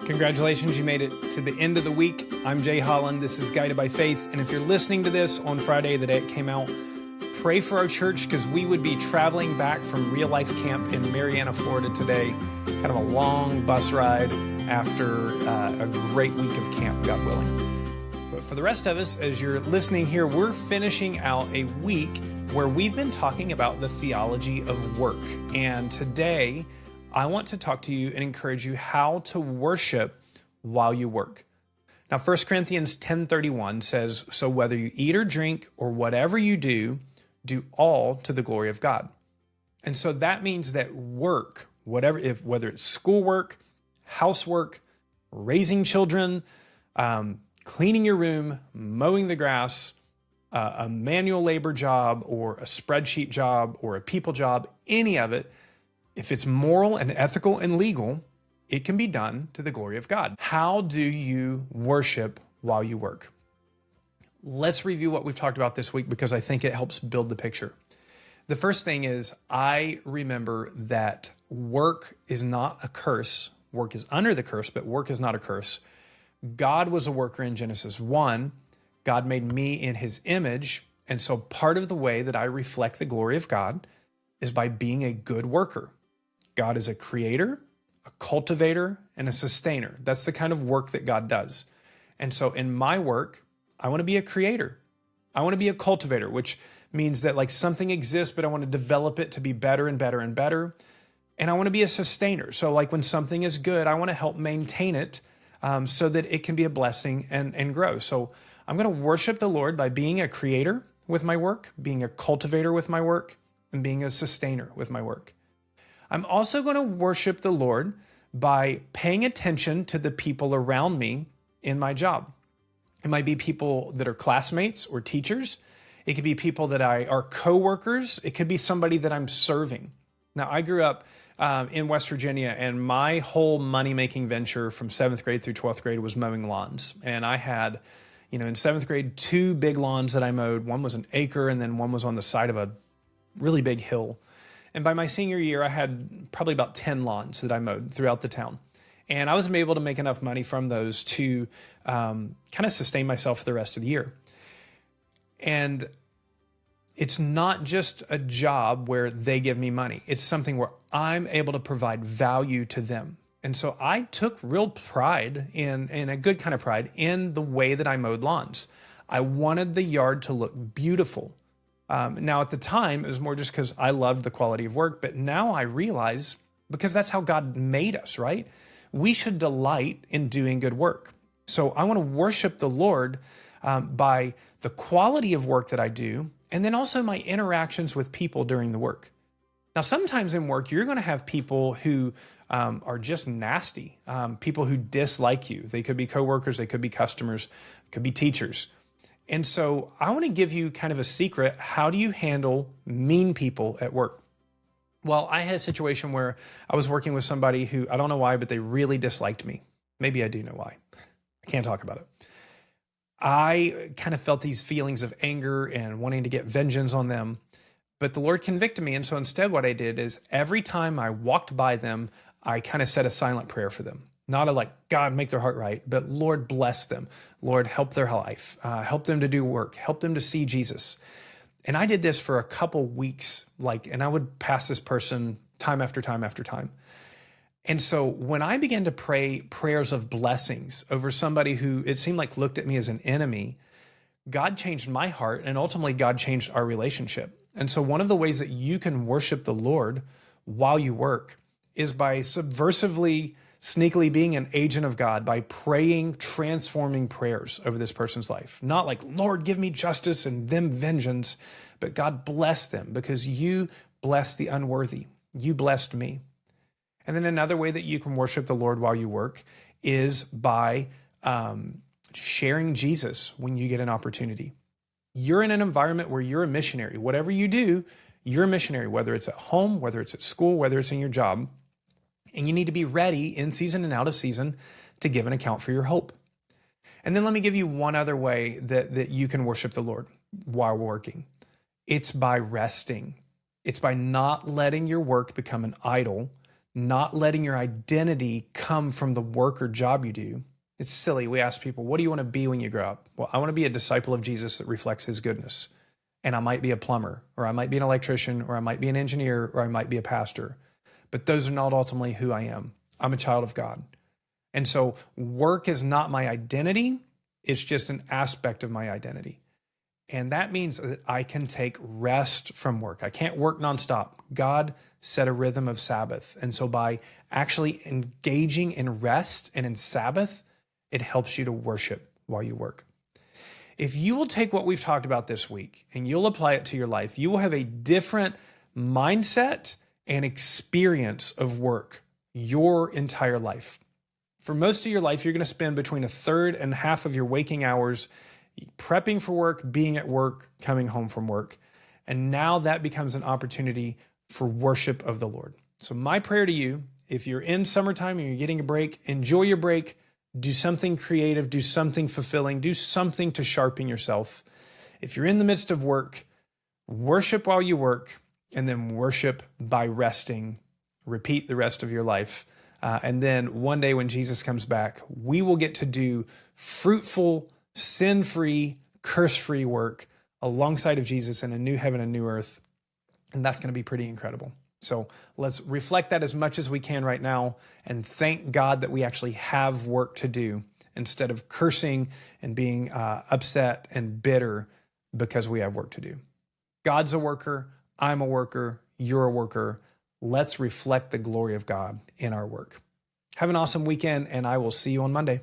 Congratulations, you made it to the end of the week. I'm Jay Holland. This is Guided by Faith. And if you're listening to this on Friday, the day it came out, pray for our church because we would be traveling back from Real Life Camp in Marianna, Florida today. Kind of a long bus ride after a great week of camp, God willing. But for the rest of us, as you're listening here, we're finishing out a week where we've been talking about the theology of work. And today, I want to talk to you and encourage you how to worship while you work. Now, 1 Corinthians 10:31 says, "So whether you eat or drink or whatever you do all to the glory of God." And so that means that work, whether it's schoolwork, housework, raising children, cleaning your room, mowing the grass, a manual labor job or a spreadsheet job or a people job, any of it, if it's moral and ethical and legal, it can be done to the glory of God. How do you worship while you work? Let's review what we've talked about this week because I think it helps build the picture. The first thing is I remember that work is not a curse. Work is under the curse, but work is not a curse. God was a worker in Genesis 1. God made me in his image. And so part of the way that I reflect the glory of God is by being a good worker. God is a creator, a cultivator, and a sustainer. That's the kind of work that God does. And so in my work, I want to be a creator. I want to be a cultivator, which means that like something exists, but I want to develop it to be better and better and better. And I want to be a sustainer. So like when something is good, I want to help maintain it so that it can be a blessing and grow. So I'm going to worship the Lord by being a creator with my work, being a cultivator with my work, and being a sustainer with my work. I'm also going to worship the Lord by paying attention to the people around me in my job. It might be people that are classmates or teachers. It could be people that are coworkers. It could be somebody that I'm serving. Now, I grew up in West Virginia, and my whole money-making venture from 7th grade through 12th grade was mowing lawns. And I had, in 7th grade, 2 big lawns that I mowed. One was an acre, and then one was on the side of a really big hill. And by my senior year, I had probably about 10 lawns that I mowed throughout the town. And I was able to make enough money from those to kind of sustain myself for the rest of the year. And it's not just a job where they give me money. It's something where I'm able to provide value to them. And so I took real pride in a good kind of pride in the way that I mowed lawns. I wanted the yard to look beautiful. Now, at the time, it was more just because I loved the quality of work. But now I realize, because that's how God made us, right? We should delight in doing good work. So I want to worship the Lord by the quality of work that I do, and then also my interactions with people during the work. Now, sometimes in work, you're going to have people who are just nasty, people who dislike you. They could be coworkers, they could be customers, could be teachers. And so I want to give you kind of a secret. How do you handle mean people at work? Well, I had a situation where I was working with somebody who, I don't know why, but they really disliked me. Maybe I do know why. I can't talk about it. I kind of felt these feelings of anger and wanting to get vengeance on them. But the Lord convicted me. And so instead what I did is every time I walked by them, I kind of said a silent prayer for them. Not a like, God, make their heart right, but Lord, bless them. Lord, help their life. Help them to do work. Help them to see Jesus. And I did this for a couple weeks, and I would pass this person time after time after time. And so when I began to pray prayers of blessings over somebody who it seemed like looked at me as an enemy, God changed my heart, and ultimately God changed our relationship. And so one of the ways that you can worship the Lord while you work is by subversively, sneakily being an agent of God by praying, transforming prayers over this person's life. Not like, Lord, give me justice and them vengeance, but God bless them because you blessed the unworthy. You blessed me. And then another way that you can worship the Lord while you work is by sharing Jesus when you get an opportunity. You're in an environment where you're a missionary. Whatever you do, you're a missionary, whether it's at home, whether it's at school, whether it's in your job. And you need to be ready in season and out of season to give an account for your hope. And then let me give you one other way that you can worship the Lord while working. It's by resting. It's by not letting your work become an idol, not letting your identity come from the work or job you do. It's silly. We ask people, what do you want to be when you grow up? Well, I want to be a disciple of Jesus that reflects his goodness. And I might be a plumber, or I might be an electrician, or I might be an engineer, or I might be a pastor. But those are not ultimately who I am. I'm a child of God. And so work is not my identity. It's just an aspect of my identity. And that means that I can take rest from work. I can't work nonstop. God set a rhythm of Sabbath. And so by actually engaging in rest and in Sabbath, it helps you to worship while you work. If you will take what we've talked about this week and you'll apply it to your life, you will have a different mindset and experience of work your entire life. For most of your life, you're going to spend between a third and half of your waking hours prepping for work, being at work, coming home from work. And now that becomes an opportunity for worship of the Lord. So my prayer to you, if you're in summertime and you're getting a break, enjoy your break, do something creative, do something fulfilling, do something to sharpen yourself. If you're in the midst of work, worship while you work, and then worship by resting. Repeat the rest of your life. And then one day when Jesus comes back, we will get to do fruitful, sin-free, curse-free work alongside of Jesus in a new heaven and new earth. And that's going to be pretty incredible. So let's reflect that as much as we can right now and thank God that we actually have work to do instead of cursing and being upset and bitter because we have work to do. God's a worker. I'm a worker. You're a worker. Let's reflect the glory of God in our work. Have an awesome weekend, and I will see you on Monday.